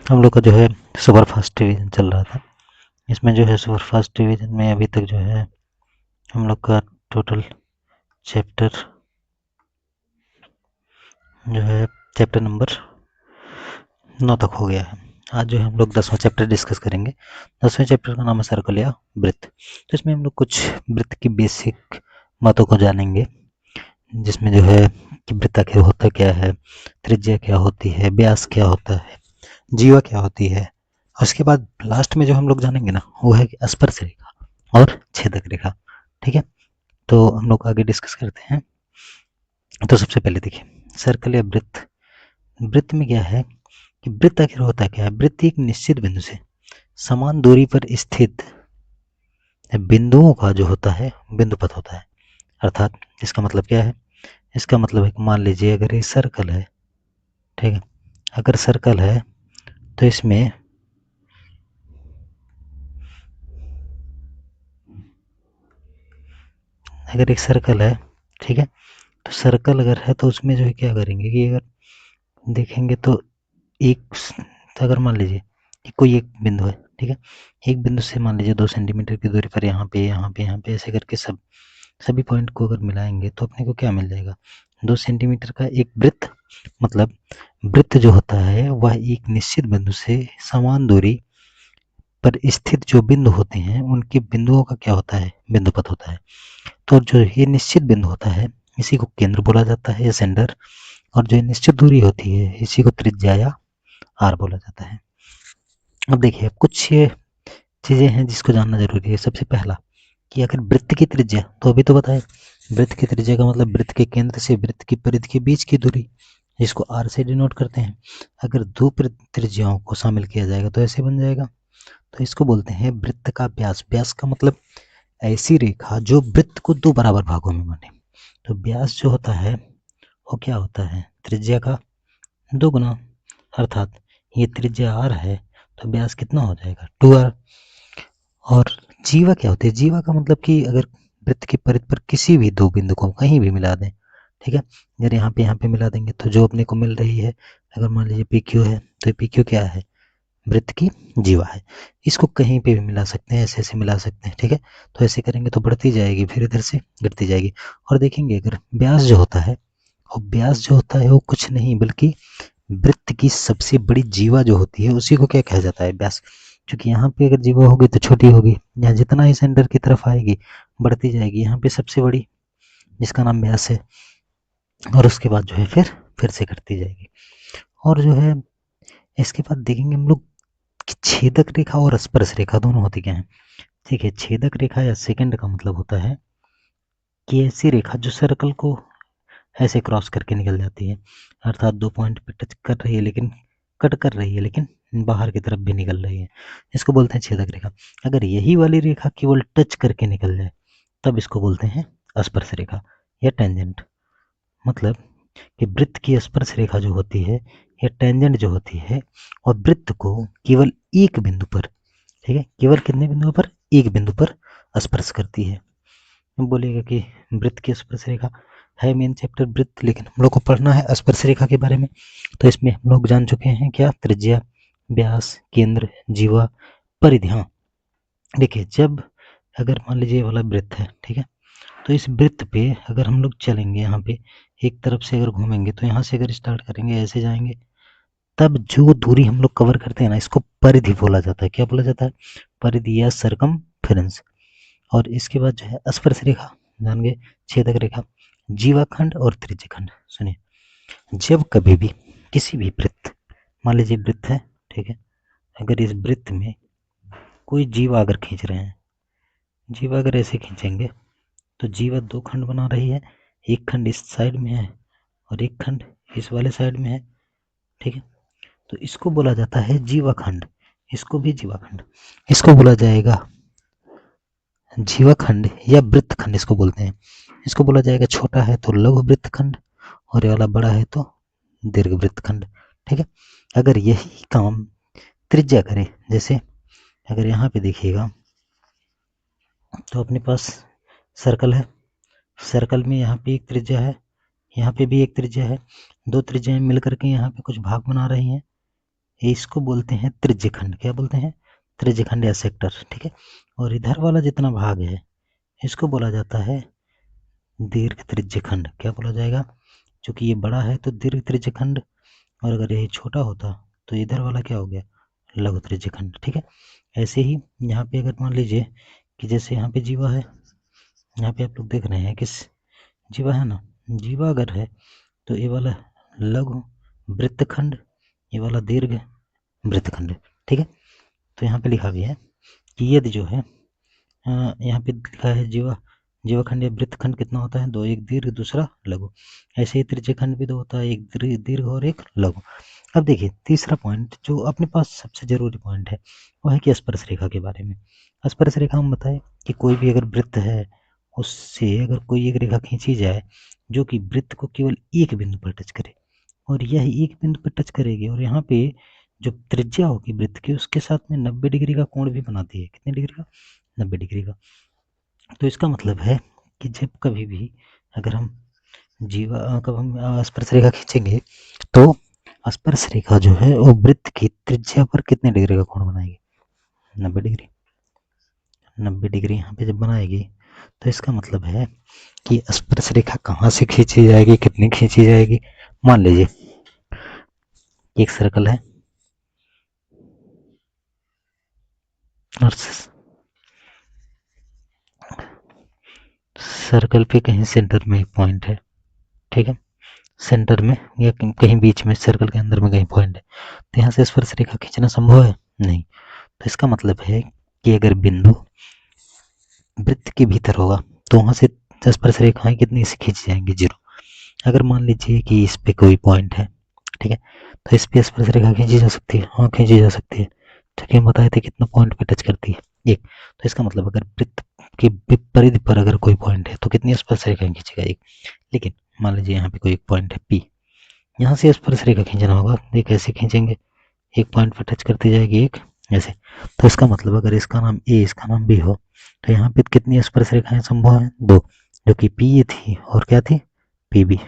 हम लोग का जो है सुपर फास्ट डिवीजन चल रहा था। इसमें जो है सुपर फास्ट डिवीजन में अभी तक जो है हम लोग का टोटल चैप्टर जो है चैप्टर नंबर 9 तक हो गया है। आज जो है हम लोग 10वां चैप्टर डिस्कस करेंगे। 10वें चैप्टर का नाम है सर्कल या वृत्त। तो इसमें हम लोग कुछ वृत्त की बेसिक बातों को जानेंगे, जिसमें जो है कि वृत्त आखिर होता क्या है, त्रिज्या क्या होती है, व्यास क्या होता है, जीवा क्या होती है। उसके बाद लास्ट में जो हम लोग जानेंगे ना, वो है कि स्पर्श रेखा और छेदक रेखा। ठीक है, तो हम लोग आगे डिस्कस करते हैं। तो सबसे पहले देखिए सर्कल या वृत्त। वृत्त में क्या है कि वृत्त आखिर होता क्या है। वृत्त एक निश्चित बिंदु से समान दूरी पर स्थित बिंदुओं का जो होता है बिंदुपथ होता है। अर्थात इसका मतलब क्या है, इसका मतलब है कि मान लीजिए अगर ये सर्कल है, ठीक है, अगर सर्कल है तो इसमें अगर एक सर्कल है, ठीक है, तो सर्कल अगर है तो उसमें जो है क्या करेंगे कि अगर देखेंगे तो एक तो अगर मान लीजिए कि कोई एक बिंदु है, ठीक है, एक बिंदु से मान लीजिए 2 सेंटीमीटर की दूरी पर यहाँ पे यहाँ पे यहाँ पे ऐसे करके सभी पॉइंट को अगर मिलाएंगे तो अपने को क्या मिल जाएगा, 2 सेंटीमीटर का एक वृत्त। मतलब वृत्त जो होता है वह एक निश्चित बिंदु से समान दूरी पर स्थित जो बिंदु होते हैं उनके बिंदुओं का क्या होता है, बिंदुपथ होता है। तो जो ये निश्चित बिंदु होता है इसी को केंद्र बोला जाता है या सेंटर, और जो निश्चित दूरी होती है इसी को त्रिज्या या आर बोला जाता है। अब देखिए कुछ ये चीजें हैं जिसको जानना जरूरी है। सबसे पहला कि आखिर वृत्त की त्रिज्या, तो अभी तो बताए वृत्त की त्रिज्या का मतलब वृत्त के केंद्र से वृत्त की परिधि के बीच की दूरी, जिसको आर से डिनोट करते हैं। अगर दो त्रिज्याओं को शामिल किया जाएगा तो ऐसे बन जाएगा, तो इसको बोलते हैं वृत्त का व्यास। व्यास का मतलब ऐसी रेखा जो वृत्त को दो बराबर भागों में बांटे। तो व्यास जो होता है वो क्या होता है, त्रिज्या का 2 गुना। अर्थात ये त्रिज्या आर है तो व्यास कितना हो जाएगा, 2r। और जीवा क्या होती है, जीवा का मतलब कि अगर वृत्त की परिधि पर किसी भी दो बिंदु को कहीं भी मिला दें, ठीक है, अगर यहाँ पे मिला देंगे तो जो अपने को मिल रही है, अगर मान लीजिए पी क्यू है तो पी क्यू क्या है, वृत्त की जीवा है। इसको कहीं पे भी मिला सकते हैं, ऐसे ऐसे मिला सकते हैं, ठीक है। तो ऐसे करेंगे तो बढ़ती जाएगी, फिर इधर से घटती जाएगी। और देखेंगे अगर व्यास जो होता है, और व्यास जो होता है वो कुछ नहीं बल्कि वृत्त की सबसे बड़ी जीवा जो होती है उसी को क्या कहा जाता है, व्यास। क्योंकि यहाँ पे अगर जीवा होगी तो छोटी होगी, यहाँ जितना ही सेंटर की तरफ आएगी बढ़ती जाएगी। यहाँ पे सबसे बड़ी जिसका नाम व्यास है, और उसके बाद जो है फिर से घटती जाएगी। और जो है इसके बाद देखेंगे हम लोग कि छेदक रेखा और स्पर्श रेखा दोनों होती क्या है। ठीक है, छेदक रेखा या सेकंड का मतलब होता है कि ऐसी रेखा जो सर्कल को ऐसे क्रॉस करके निकल जाती है। अर्थात दो पॉइंट पे टच कर रही है लेकिन कट कर रही है लेकिन बाहर की तरफ भी निकल रही है, इसको बोलते हैं छेदक रेखा। अगर यही वाली रेखा केवल टच करके निकल जाए तब इसको बोलते हैं स्पर्श रेखा या टेंजेंट। मतलब कि वृत्त की स्पर्श रेखा जो होती है या टेंजेंट जो होती है और वृत्त को केवल एक बिंदु पर, ठीक है, केवल कितने बिंदुओं पर, एक बिंदु पर स्पर्श करती है। बोलेगा कि वृत्त की स्पर्श रेखा है मेन चैप्टर वृत्त, लेकिन हम लोग को पढ़ना है स्पर्श रेखा के बारे में। तो इसमें हम लोग जान चुके हैं क्या, त्रिज्या, व्यास, केंद्र, जीवा, परिधि। हाँ देखिए जब अगर मान लीजिए ये वाला वृत्त है, ठीक है, तो इस वृत्त पे अगर हम लोग चलेंगे, यहाँ पे एक तरफ से अगर घूमेंगे तो यहाँ से अगर स्टार्ट करेंगे ऐसे जाएंगे, तब जो दूरी हम लोग कवर करते हैं ना इसको परिधि बोला जाता है। क्या बोला जाता है, परिधि या सरकमफेरेंस। और इसके बाद जो है स्पर्श रेखा जान गए, छेदक रेखा, जीवाखंड और त्रिज्यखंड। सुनिए, जब कभी भी किसी भी वृत्त, मान लीजिए वृत्त है, ठीक है, अगर इस वृत्त में कोई जीवा अगर खींच रहे हैं, जीवा अगर ऐसे खींचेंगे तो जीवा दो खंड बना रही है, एक खंड इस साइड में है और एक खंड इस वाले साइड में है, ठीक है। तो इसको बोला जाता है जीवाखंड, इसको भी जीवाखंड, इसको बोला जाएगा जीवाखंड या वृत्तखंड इसको बोलते हैं। इसको बोला जाएगा छोटा है तो लघु वृत्तखंड और ये वाला बड़ा है तो दीर्घ वृत्तखंड, ठीक है। अगर यही काम त्रिज्या करे, जैसे अगर यहाँ पे देखिएगा तो अपने पास सर्कल है, सर्कल में यहाँ पे एक त्रिज्या है, यहाँ पे भी एक त्रिज्या है, दो त्रिज्याएं मिलकर के यहाँ पे कुछ भाग बना रही हैं, इसको बोलते हैं त्रिज्यखंड। क्या बोलते हैं? त्रिज्यखंड या सेक्टर, ठीक है। और इधर वाला जितना भाग है इसको बोला जाता है दीर्घ त्रिज्यखंड। क्या बोला जाएगा? क्योंकि ये बड़ा है तो दीर्घ त्रिज्यखंड, और अगर ये छोटा होता तो इधर वाला क्या हो गया? लघु त्रिज्यखंड, ठीक है। ऐसे ही यहाँ पे अगर मान लीजिए कि जैसे यहाँ पे जीवा है, यहाँ पे आप लोग देख रहे हैं कि जीवा है ना, जीवा अगर है तो ये वाला लघु वृत्तखंड, ये वाला दीर्घ वृत्तखंड, ठीक है। तो यहाँ पे लिखा भी है कि यदि जो है यहाँ पे लिखा है जीवाखंड या वृत्तखंड कितना होता है? दो, एक दीर्घ दूसरा लघु। ऐसे ही त्रिज्यखंड भी दो होता है, एक दीर्घ और एक लघु। अब देखिए तीसरा पॉइंट जो अपने पास सबसे जरूरी पॉइंट है वो है कि स्पर्श रेखा के बारे में। स्पर्श रेखा हम बताएं कि कोई भी अगर वृत्त है उससे अगर कोई एक रेखा खींची जाए जो कि वृत्त को केवल एक बिंदु पर टच करे, और यह एक बिंदु पर टच करेगी, और यहाँ पे जो त्रिज्या होगी वृत्त की उसके साथ में 90 डिग्री का कोण भी बनाती है। कितने डिग्री का? 90 डिग्री का। तो इसका मतलब है कि जब कभी भी अगर हम कब हम स्पर्श रेखा खींचेंगे तो स्पर्श रेखा जो है वो वृत्त की त्रिज्या पर कितने डिग्री का कोण बनाएगी? 90 डिग्री। 90 डिग्री यहाँ पे जब बनाएगी तो इसका मतलब है कि स्पर्श रेखा कहाँ से खींची जाएगी, कितनी खींची जाएगी। मान लीजिए एक सर्कल है और सर्कल पे कहीं सेंटर में एक पॉइंट है, ठीक है। सेंटर में या कहीं बीच में सर्कल के अंदर में कहीं पॉइंट है, तो यहाँ से स्पर्श रेखा खींचना संभव है? नहीं। तो इसका मतलब है कि अगर बिंदु वृत्त के भीतर होगा तो वहां से स्पर्श रेखाएं कितनी से खींची जाएंगी? 0। अगर मान लीजिए कि इस पे कोई पॉइंट है, ठीक है, तो इस पे स्पर्श रेखा खींची जा सकती है। हाँ, खींची जा सकती है। तो क्या बताए थे कितना पॉइंट पे टच करती है? 1। तो इसका मतलब अगर वृत्त की परिधि पर अगर कोई पॉइंट है तो कितनी स्पर्श रेखाएं खींचेगा? 1। लेकिन मान लीजिए यहाँ पे कोई एक पॉइंट है P, यहाँ से स्पर्श रेखा खींचना होगा। ये कैसे खींचेंगे? एक पॉइंट पर टच करती जाएगी, एक ऐसे। तो इसका मतलब अगर इसका नाम A इसका नाम B हो तो यहाँ पे कितनी स्पर्श रेखाएं संभव है? 2, जो कि PA थी और क्या थी? PB,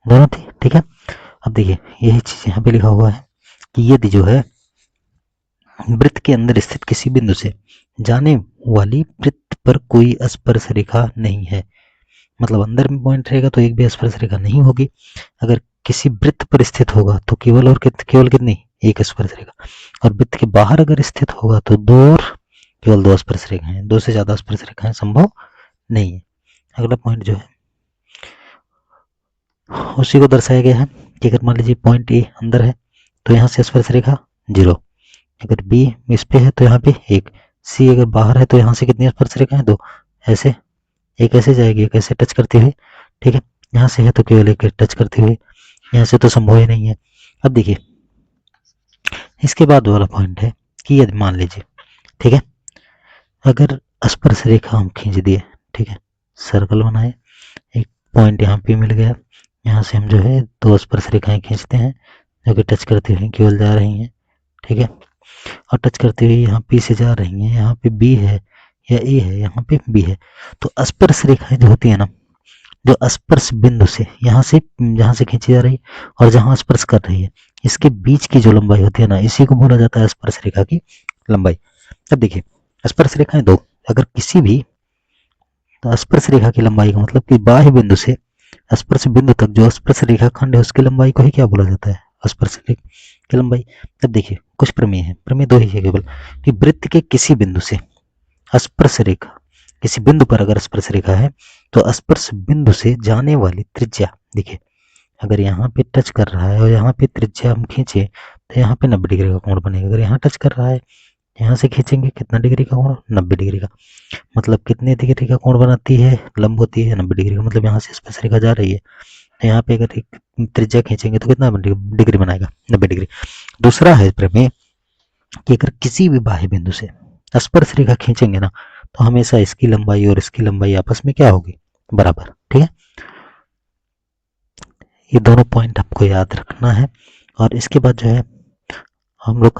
दोनों थी, ठीक है। अब देखिए यही चीज यहाँ पे लिखा हुआ है कि यदि जो है वृत्त के अंदर स्थित किसी बिंदु से जाने वाली वृत्त पर कोई स्पर्श रेखा नहीं है, मतलब अंदर में पॉइंट रहेगा तो एक भी स्पर्श रेखा नहीं होगी। अगर किसी वृत्त पर स्थित होगा तो केवल कितनी? एक स्पर्श रेखा। और वृत्त के बाहर अगर स्थित होगा तो दो और केवल 2 स्पर्श रेखाएं, 2 से ज्यादा स्पर्श रेखाएं संभव नहीं है। अगला पॉइंट जो है उसी को दर्शाया गया है कि अगर मान लीजिए पॉइंट ए अंदर है तो यहाँ से स्पर्श रेखा 0, अगर बी इस पे है तो यहाँ पे 1, सी अगर बाहर है तो यहाँ से कितनी स्पर्श रेखाएं? 2। ऐसे एक ऐसे जाएगी, एक ऐसे टच करती हुई, ठीक है। यहाँ से है तो केवल एक टच करती हुई, यहाँ से तो संभव ही नहीं है। अब देखिए इसके बाद वाला पॉइंट है कि यदि मान लीजिए, ठीक है, अगर स्पर्श रेखा हम खींच दिए, ठीक है, सर्कल बनाए, एक पॉइंट यहाँ पे मिल गया, यहाँ से हम जो है 2 स्पर्श रेखाएं खींचते हैं जो कि टच करती हुई केवल जा रही हैं, ठीक है, और टच करती हुई यहाँ पी से जा रही हैं। यहाँ पे बी है या ए है, यहाँ पे बी है। तो स्पर्श रेखाएं जो होती है ना, जो स्पर्श बिंदु से जहाँ से खींची जा रही है और जहाँ स्पर्श कर रही है, इसके बीच की जो लंबाई होती है ना, इसी को बोला जाता है स्पर्श रेखा की लंबाई। अब देखिए स्पर्श रेखाएं 2, अगर किसी भी तो स्पर्श रेखा की लंबाई का मतलब कि बाह्य बिंदु से स्पर्श बिंदु तक जो स्पर्श रेखा खंड है उसकी लंबाई को ही क्या बोला जाता है? स्पर्श रेखा की लंबाई। अब देखिए कुछ प्रमेय है, प्रमेय 2 ही है केवल, कि वृत्त के किसी बिंदु से स्पर्श रेखा, किसी बिंदु पर अगर स्पर्श रेखा है तो स्पर्श बिंदु से जाने वाली त्रिज्या, देखिए अगर यहाँ पे टच कर रहा है और यहाँ पे त्रिज्या हम खींचे तो यहाँ पे 90 डिग्री का कोण बनेगा। अगर यहाँ टच कर रहा है, यहाँ से खींचेंगे कितना डिग्री का कोण? 90 डिग्री का। मतलब कितने डिग्री का कोण बनाती है? लंब होती है 90 डिग्री का। मतलब यहाँ से स्पर्श रेखा जा रही है तो यहाँ पे अगर एक त्रिज्या खींचेंगे तो कितना डिग्री बनाएगा? 90 डिग्री। दूसरा है प्रमेय कि अगर किसी भी बाह्य बिंदु से स्पर्श रेखा खींचेंगे ना तो हमेशा इसकी लंबाई और इसकी लंबाई आपस में क्या होगी? बराबर, ठीक है। ये दोनों पॉइंट आपको याद रखना है। और इसके बाद जो है हम लोग